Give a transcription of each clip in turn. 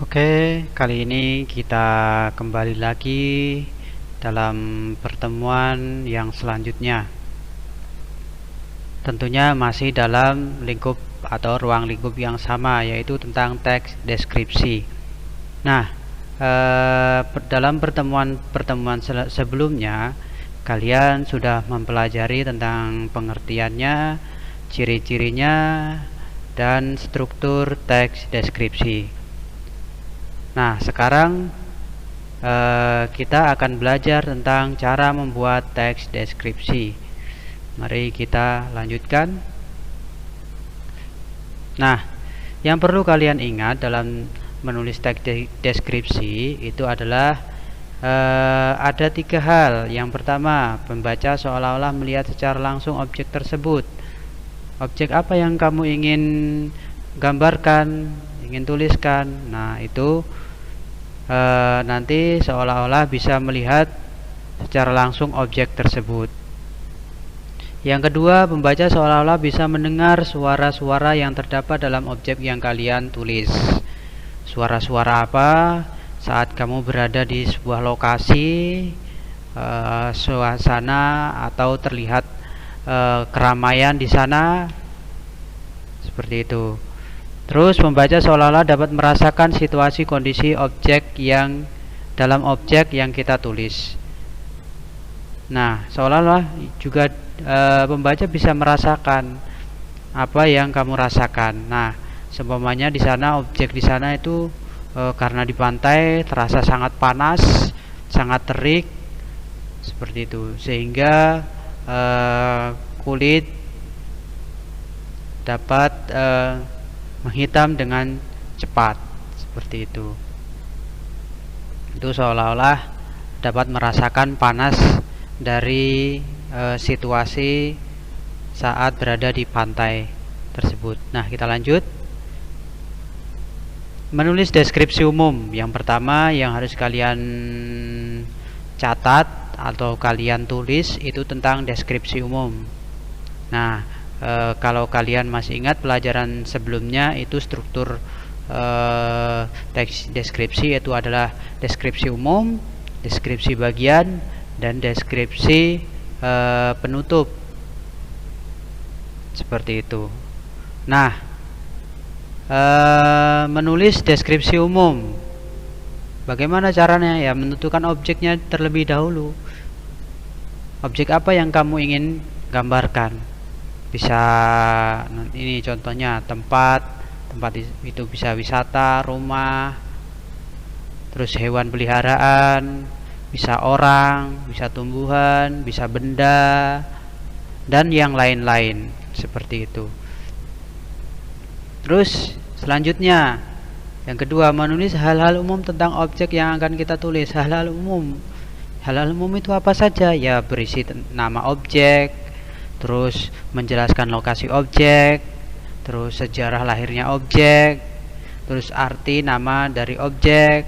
Oke, kali ini kita kembali lagi dalam pertemuan yang selanjutnya. Tentunya masih dalam lingkup atau ruang lingkup yang sama, yaitu tentang teks deskripsi. Nah, dalam pertemuan sebelumnya, kalian sudah mempelajari tentang pengertiannya, ciri-cirinya, dan struktur teks deskripsi. Nah, sekarang kita akan belajar tentang cara membuat teks deskripsi. Mari kita lanjutkan. Nah, yang perlu kalian ingat dalam menulis teks deskripsi itu adalah ada 3 hal. Yang pertama, pembaca seolah-olah melihat secara langsung objek tersebut. Objek apa yang kamu ingin gambarkan, ingin tuliskan. Nah, itu nanti seolah-olah bisa melihat secara langsung objek tersebut. Yang kedua, pembaca seolah-olah bisa mendengar suara-suara yang terdapat dalam objek yang kalian tulis. Suara-suara apa? Saat kamu berada di sebuah lokasi, suasana atau terlihat keramaian di sana, seperti itu. Terus pembaca seolah-olah dapat merasakan situasi kondisi objek yang dalam objek yang kita tulis. Nah, seolah-olah juga pembaca bisa merasakan apa yang kamu rasakan. Nah, seumpamanya di sana objek di sana itu karena di pantai terasa sangat panas, sangat terik, seperti itu, sehingga kulit dapat menghitam dengan cepat, seperti itu. Itu seolah-olah dapat merasakan panas dari situasi saat berada di pantai tersebut. Nah, kita lanjut. Menulis deskripsi umum. Yang pertama yang harus kalian catat atau kalian tulis itu tentang deskripsi umum. Nah, kalau kalian masih ingat pelajaran sebelumnya, itu struktur teks deskripsi itu adalah deskripsi umum, deskripsi bagian, dan deskripsi penutup, seperti itu. Nah, menulis deskripsi umum, bagaimana caranya? Ya, menentukan objeknya terlebih dahulu. Objek apa yang kamu ingin gambarkan? Bisa, ini contohnya tempat itu bisa wisata, rumah, terus hewan peliharaan, bisa orang, bisa tumbuhan, bisa benda, dan yang lain-lain, seperti itu. Terus selanjutnya yang kedua, menulis hal-hal umum tentang objek yang akan kita tulis. Hal-hal umum itu apa saja? Ya, berisi nama objek, terus menjelaskan lokasi objek, terus sejarah lahirnya objek, terus arti nama dari objek,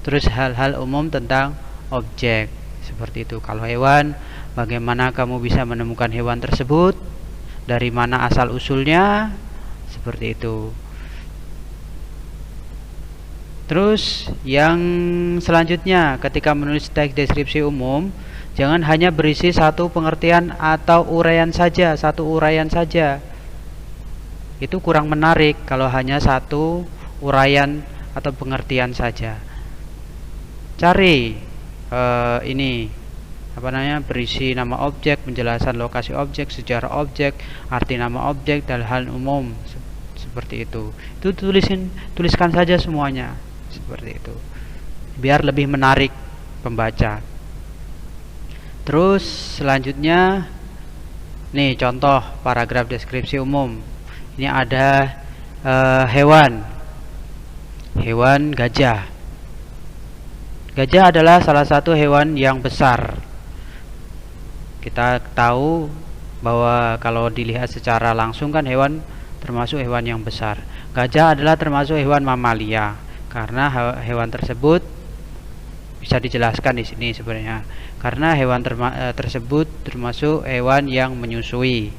terus hal-hal umum tentang objek, seperti itu. Kalau hewan, bagaimana kamu bisa menemukan hewan tersebut, dari mana asal usulnya, seperti itu. Terus yang selanjutnya, ketika menulis teks deskripsi umum, jangan hanya berisi satu pengertian atau uraian saja, satu uraian saja. Itu kurang menarik kalau hanya satu uraian atau pengertian saja. Cari ini apa namanya, berisi nama objek, penjelasan lokasi objek, sejarah objek, arti nama objek, dan hal umum, seperti itu. Itu tuliskan saja semuanya, seperti itu, biar lebih menarik pembaca. Terus selanjutnya, nih contoh paragraf deskripsi umum. Ini ada hewan gajah. Gajah adalah salah satu hewan yang besar. Kita tahu bahwa kalau dilihat secara langsung kan hewan termasuk hewan yang besar. Gajah adalah termasuk hewan mamalia karena hewan tersebut bisa dijelaskan di sini sebenarnya. Karena hewan tersebut termasuk hewan yang menyusui.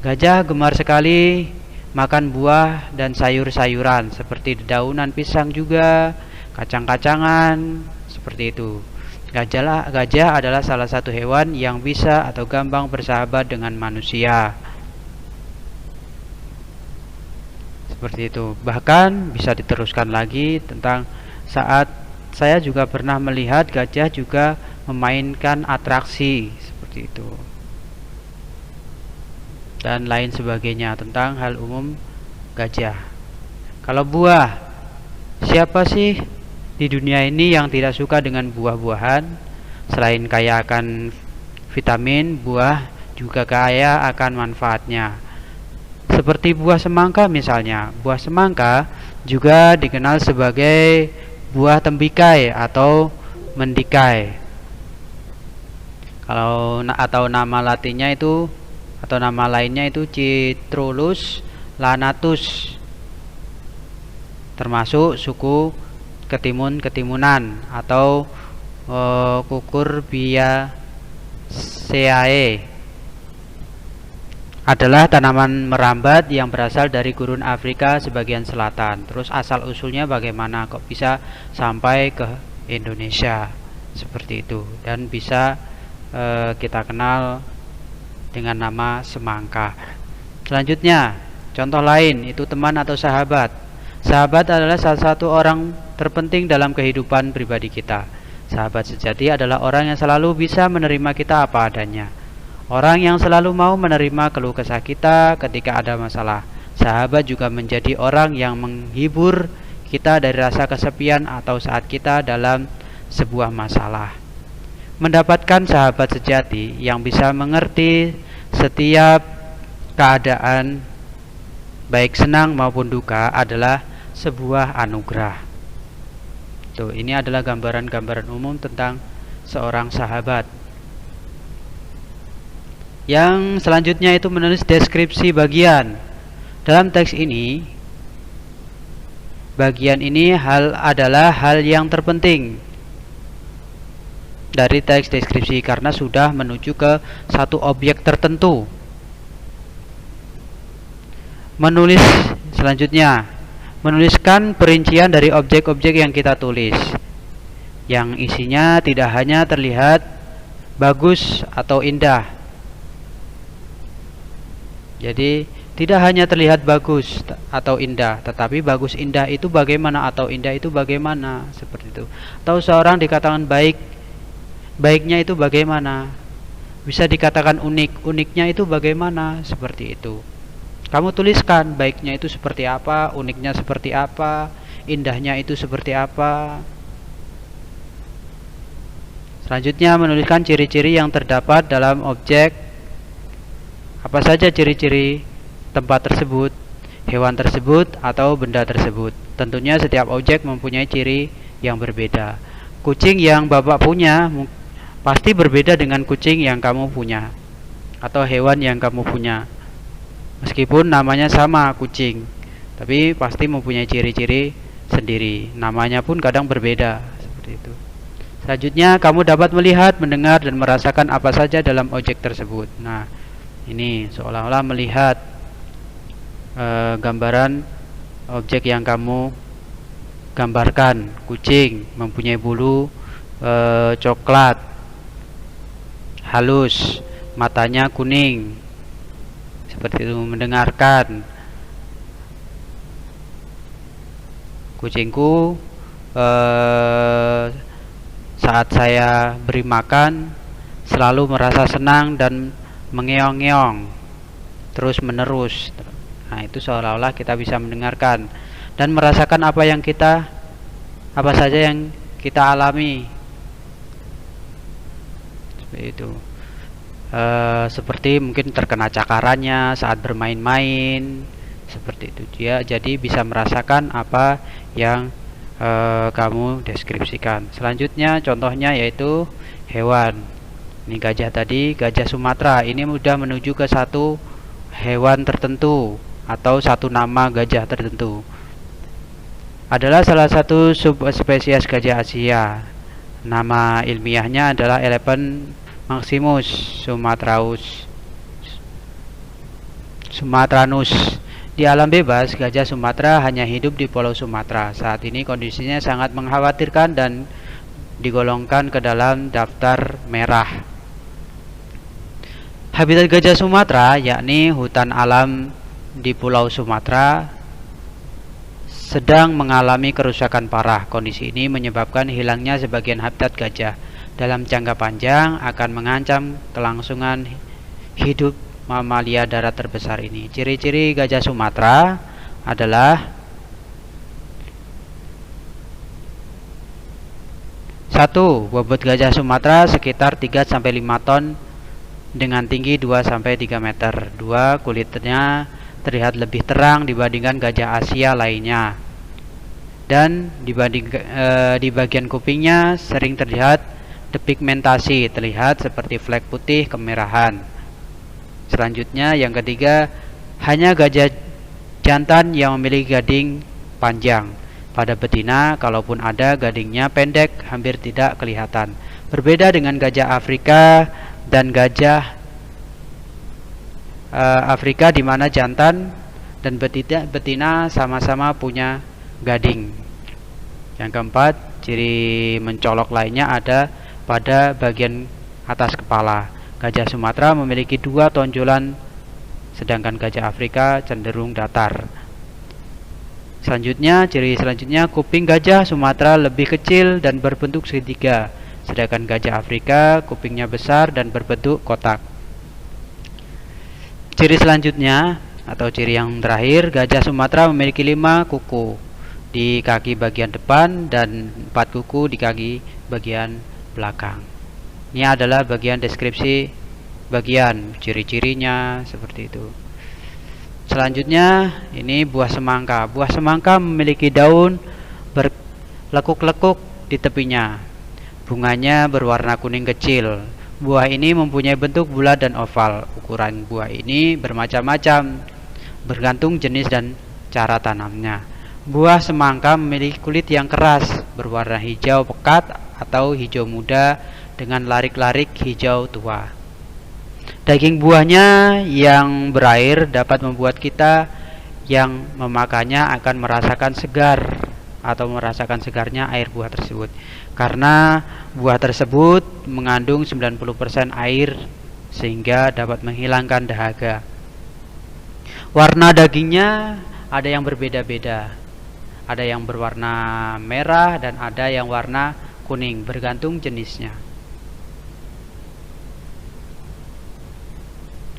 Gajah gemar sekali makan buah dan sayur-sayuran seperti dedaunan pisang juga, kacang-kacangan, seperti itu. Gajah adalah salah satu hewan yang bisa atau gampang bersahabat dengan manusia. Seperti itu. Bahkan bisa diteruskan lagi tentang saat saya juga pernah melihat gajah juga memainkan atraksi seperti itu. Dan lain sebagainya tentang hal umum gajah. Kalau buah, siapa sih di dunia ini yang tidak suka dengan buah-buahan? Selain kaya akan vitamin, buah juga kaya akan manfaatnya. Seperti buah semangka misalnya. Buah semangka juga dikenal sebagai buah tembikai atau mendikai. Atau nama latinnya itu atau nama lainnya itu Citrullus lanatus, termasuk suku ketimunan atau Cucurbiaceae. Adalah tanaman merambat yang berasal dari gurun Afrika sebagian selatan. Terus asal usulnya bagaimana kok bisa sampai ke Indonesia seperti itu, dan bisa kita kenal dengan nama semangka. Selanjutnya, contoh lain itu teman atau sahabat. Sahabat adalah salah satu orang terpenting dalam kehidupan pribadi kita. Sahabat sejati adalah orang yang selalu bisa menerima kita apa adanya. Orang yang selalu mau menerima keluh kesah kita ketika ada masalah. Sahabat juga menjadi orang yang menghibur kita dari rasa kesepian atau saat kita dalam sebuah masalah. Mendapatkan sahabat sejati yang bisa mengerti setiap keadaan, baik senang maupun duka, adalah sebuah anugerah. Tuh, ini adalah gambaran-gambaran umum tentang seorang sahabat. Yang selanjutnya itu menulis deskripsi bagian. Dalam teks ini, bagian ini adalah hal yang terpenting dari teks deskripsi karena sudah menuju ke satu objek tertentu. Menulis selanjutnya, menuliskan perincian dari objek-objek yang kita tulis, yang isinya tidak hanya terlihat bagus atau indah. Jadi tidak hanya terlihat bagus atau indah, tetapi bagus indah itu bagaimana atau indah itu bagaimana, seperti itu. Atau seorang dikatakan baik, baiknya itu bagaimana? Bisa dikatakan unik, uniknya itu bagaimana? Seperti itu. Kamu tuliskan baiknya itu seperti apa, uniknya seperti apa, indahnya itu seperti apa. Selanjutnya menuliskan ciri-ciri yang terdapat dalam objek. Apa saja ciri-ciri tempat tersebut, hewan tersebut, atau benda tersebut. Tentunya setiap objek mempunyai ciri yang berbeda. Kucing yang Bapak punya pasti berbeda dengan kucing yang kamu punya, atau hewan yang kamu punya. Meskipun namanya sama kucing, tapi pasti mempunyai ciri-ciri sendiri. Namanya pun kadang berbeda, seperti itu. Selanjutnya, kamu dapat melihat, mendengar, dan merasakan apa saja dalam objek tersebut. Nah, ini seolah-olah melihat gambaran objek yang kamu gambarkan. Kucing mempunyai bulu coklat, halus, matanya kuning, seperti itu. Mendengarkan, kucingku saat saya beri makan selalu merasa senang dan mengeong-ngeong terus menerus. Nah, itu seolah-olah kita bisa mendengarkan dan merasakan apa saja yang kita alami. Seperti itu. Seperti mungkin terkena cakarannya saat bermain-main, seperti itu. Dia jadi bisa merasakan apa yang kamu deskripsikan. Selanjutnya contohnya yaitu hewan. Ini gajah tadi, gajah Sumatera. Ini sudah menuju ke satu hewan tertentu atau satu nama gajah tertentu. Adalah salah satu subspesies gajah Asia. Nama ilmiahnya adalah Elephant Maximus sumatranus. Di alam bebas, gajah Sumatera hanya hidup di Pulau Sumatera. Saat ini kondisinya sangat mengkhawatirkan dan digolongkan ke dalam daftar merah. Habitat gajah Sumatera yakni hutan alam di Pulau Sumatera sedang mengalami kerusakan parah. Kondisi ini menyebabkan hilangnya sebagian habitat gajah. Dalam jangka panjang akan mengancam kelangsungan hidup mamalia darat terbesar ini. Ciri-ciri gajah Sumatera adalah: 1. Bobot gajah Sumatera sekitar 3-5 ton dengan tinggi 2-3 meter. 2. Kulitnya terlihat lebih terang dibandingkan gajah Asia lainnya. Dan di bagian kupingnya sering terlihat depigmentasi, terlihat seperti flek putih kemerahan. Selanjutnya yang ketiga, hanya gajah jantan yang memiliki gading panjang. Pada betina, kalaupun ada, gadingnya pendek, hampir tidak kelihatan. Berbeda dengan gajah Afrika dan gajah Afrika di mana jantan dan betina sama-sama punya gading. Yang keempat, ciri mencolok lainnya ada pada bagian atas kepala. Gajah Sumatera memiliki 2 tonjolan, sedangkan gajah Afrika cenderung datar. Ciri selanjutnya, kuping gajah Sumatera lebih kecil dan berbentuk segitiga, sedangkan gajah Afrika kupingnya besar dan berbentuk kotak. Ciri selanjutnya atau ciri yang terakhir, gajah Sumatera memiliki 5 kuku di kaki bagian depan dan 4 kuku di kaki bagian belakang. Ini adalah bagian deskripsi bagian ciri-cirinya seperti itu. Selanjutnya ini buah semangka. Buah semangka memiliki daun berlekuk-lekuk di tepinya. Bunganya berwarna kuning kecil. Buah ini mempunyai bentuk bulat dan oval. Ukuran buah ini bermacam-macam, bergantung jenis dan cara tanamnya. Buah semangka memiliki kulit yang keras, berwarna hijau pekat atau hijau muda dengan larik-larik hijau tua. Daging buahnya yang berair dapat membuat kita yang memakannya akan merasakan segar atau merasakan segarnya air buah tersebut, karena buah tersebut mengandung 90% air sehingga dapat menghilangkan dahaga. Warna dagingnya ada yang berbeda-beda, ada yang berwarna merah dan ada yang warna kuning, bergantung jenisnya.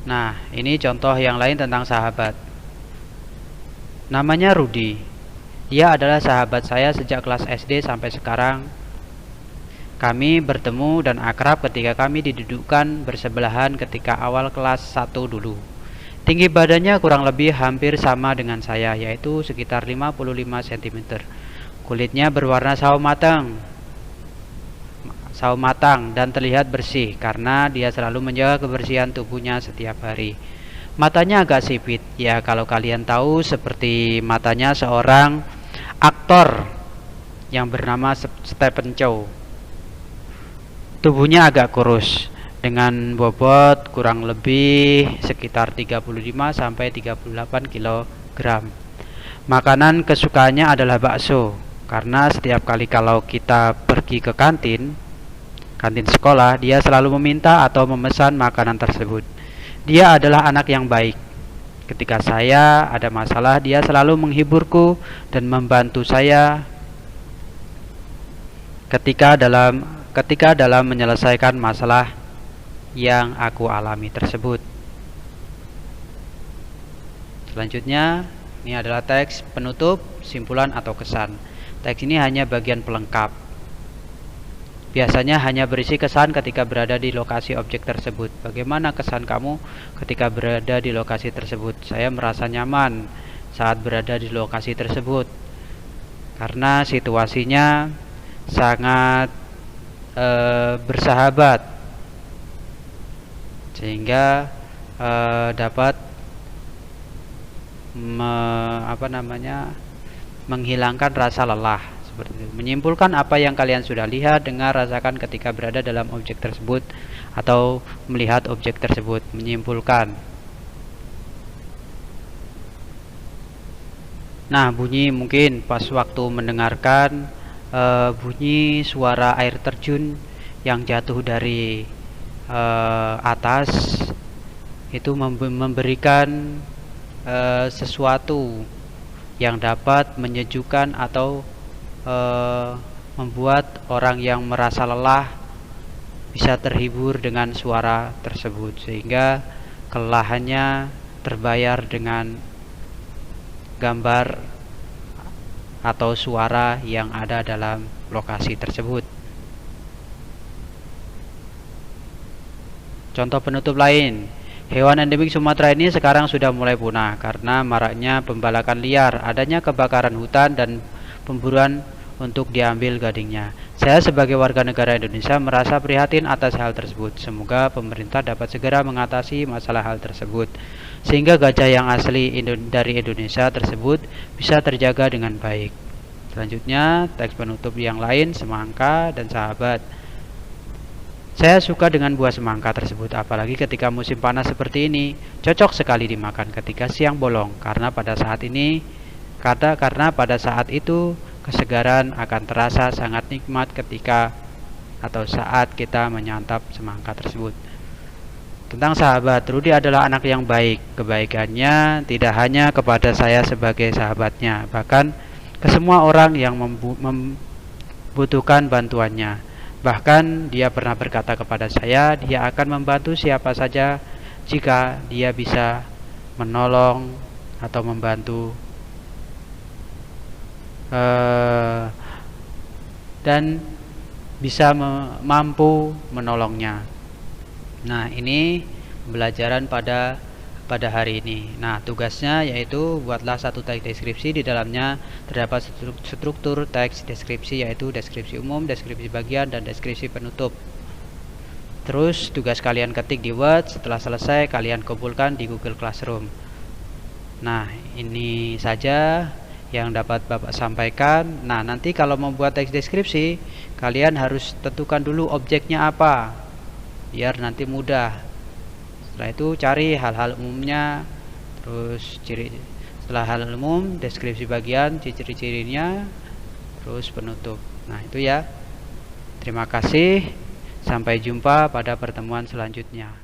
Nah, ini contoh yang lain tentang sahabat. Namanya Rudi. Dia adalah sahabat saya sejak kelas SD sampai sekarang. Kami bertemu dan akrab ketika kami didudukkan bersebelahan ketika awal kelas 1 dulu. Tinggi badannya kurang lebih hampir sama dengan saya, yaitu sekitar 55 cm. Kulitnya berwarna sawo matang dan terlihat bersih karena dia selalu menjaga kebersihan tubuhnya setiap hari. Matanya agak sipit, ya kalau kalian tahu seperti matanya seorang aktor yang bernama Stephen Chow. Tubuhnya agak kurus dengan bobot kurang lebih sekitar 35-38 kg. Makanan kesukaannya adalah bakso, karena setiap kali kalau kita pergi ke kantin sekolah, dia selalu meminta atau memesan makanan tersebut. Dia adalah anak yang baik. Ketika saya ada masalah, dia selalu menghiburku dan membantu saya ketika dalam menyelesaikan masalah yang aku alami tersebut. Selanjutnya, ini adalah teks penutup, simpulan atau kesan. Teks ini hanya bagian pelengkap. Biasanya hanya berisi kesan ketika berada di lokasi objek tersebut. Bagaimana kesan kamu ketika berada di lokasi tersebut? Saya merasa nyaman saat berada di lokasi tersebut karena situasinya sangat bersahabat, sehingga dapat menghilangkan rasa lelah. Seperti itu. Menyimpulkan apa yang kalian sudah lihat, dengar, rasakan ketika berada dalam objek tersebut atau melihat objek tersebut. Menyimpulkan. Nah, bunyi mungkin pas waktu mendengarkan bunyi suara air terjun yang jatuh dari atas, itu memberikan sesuatu yang dapat menyejukkan atau membuat orang yang merasa lelah bisa terhibur dengan suara tersebut, sehingga kelelahannya terbayar dengan gambar atau suara yang ada dalam lokasi tersebut. Contoh penutup lain, hewan endemik Sumatera ini sekarang sudah mulai punah karena maraknya pembalakan liar, adanya kebakaran hutan, dan pemburuan untuk diambil gadingnya. Saya sebagai warga negara Indonesia merasa prihatin atas hal tersebut. Semoga pemerintah dapat segera mengatasi masalah hal tersebut, sehingga gajah yang asli dari Indonesia tersebut bisa terjaga dengan baik. Selanjutnya, teks penutup yang lain, semangka dan sahabat. Saya suka dengan buah semangka tersebut, apalagi ketika musim panas seperti ini. Cocok sekali dimakan ketika siang bolong, karena pada saat itu kesegaran akan terasa sangat nikmat ketika atau saat kita menyantap semangka tersebut. Tentang sahabat, Rudy adalah anak yang baik. Kebaikannya tidak hanya kepada saya sebagai sahabatnya, bahkan ke semua orang yang membutuhkan bantuannya. Bahkan dia pernah berkata kepada saya, dia akan membantu siapa saja jika dia bisa menolong atau membantu dan bisa mampu menolongnya. Nah, ini pembelajaran pada hari ini. Nah, tugasnya yaitu buatlah satu teks deskripsi. Di dalamnya terdapat struktur teks deskripsi, yaitu deskripsi umum, deskripsi bagian, dan deskripsi penutup. Terus tugas kalian ketik di Word. Setelah selesai kalian kumpulkan di Google Classroom. Nah, ini saja yang dapat Bapak sampaikan. Nah, nanti kalau membuat teks deskripsi, kalian harus tentukan dulu objeknya apa, biar nanti mudah. Setelah itu cari hal-hal umumnya, terus setelah hal umum, deskripsi bagian, ciri-cirinya, terus penutup. Nah, itu ya. Terima kasih. Sampai jumpa pada pertemuan selanjutnya.